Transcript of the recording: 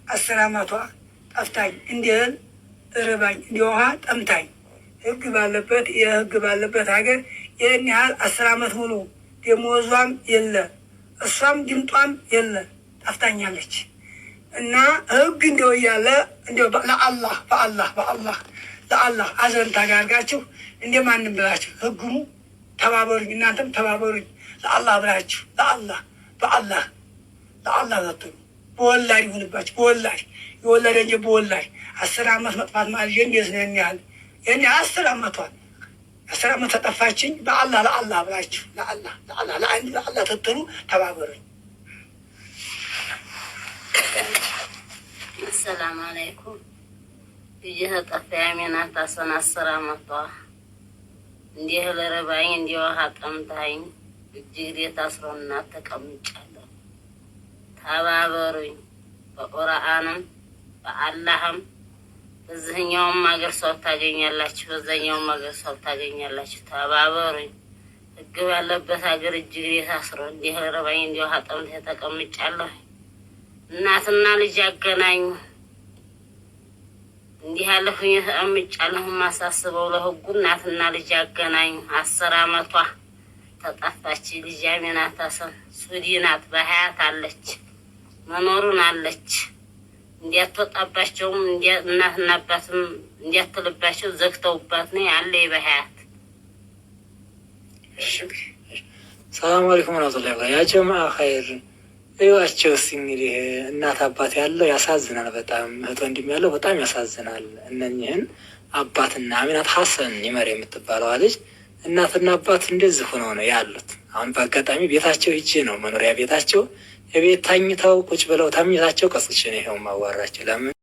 10 ዓመቷ ጠፍታኝ እንዲህል እርባኝ እንዲህ ውሃ ጠምታኝ ህግ ባለበት የህግ ባለበት ሀገር ይህን ያህል 10 ዓመት ሙሉ ደሞዟም የለ እሷም ድምጧም የለ ጠፍታኛለች። እና ህግ እንደው እያለ እንደው ለአላህ አዘን ታጋርጋችሁ እንደማንም ብላችሁ ህጉሙ ተባበሩኝ፣ እናንተም ተባበሩኝ ለአላህ ብላችሁ በአላህ ዘጥሩ። በወላድ ይሁንባችሁ። በወላድ የወለደ እንጂ በወላድ 10 ዓመት መጥፋት ማለት እንዴት ነው? ያህል የኔ 10 ዓመቷን 10 ዓመት ተጠፋችኝ። ለአላህ ብላችሁ ለአላህ ትትሉ ተባበሩኝ። አሰላሙ አለይኩም። ልጅ ተጠፋ ያሜናት 10 ዓመቷ እንዲህ ለረባኝ እንዲህ ውሃ ጠምታኝ እጅግሬ ታስሮና ተቀምጫለሁ። ተባበሩኝ። በቁርአንም በአላህም በዚህኛውም ሀገር ሰው ታገኛላችሁ፣ በዛኛውም ሀገር ሰው ታገኛላችሁ። ተባበሩኝ። ህግ ባለበት ሀገር እጅግሬ ታስሮ እንዲህ ለረባኝ እንዲህ ውሃ ጠምታኝ ተቀምጫለሁ። እናትና ልጅ ያገናኙ። እንዲህ ያለ ሁኔታ ተቀምጫለሁ። ማሳስበው ለህጉ እናትና ልጅ ያገናኙ። 10 ዓመቷ ተጠፋች። ልጅ አሜናት ሀሰን ሱዲ ናት። በሀያት አለች፣ መኖሩን አለች። እንዲያትወጣባቸውም እናትና አባትም እንዲያትልባቸው ዘግተውባት ነው ያለ በሀያት። ሰላም አለይኩም ወራህመቱላሂ ወበረካቱህ። ያ ጀማዓ ኸይር እዩዋቸው እስኪ። እንግዲህ እናት አባት ያለው ያሳዝናል በጣም፣ እህት ወንድም ያለው በጣም ያሳዝናል። እነኝህን አባትና አሚናት ሀሰን ይመር የምትባለዋ ልጅ እናትና አባት እንደዚህ ሆነው ነው ያሉት። አሁን በአጋጣሚ ቤታቸው ሂጄ ነው መኖሪያ ቤታቸው የቤት ታኝተው ቁጭ ብለው ታኝታቸው ቀስቼ ነው ይኸው ማዋራቸው። ለምን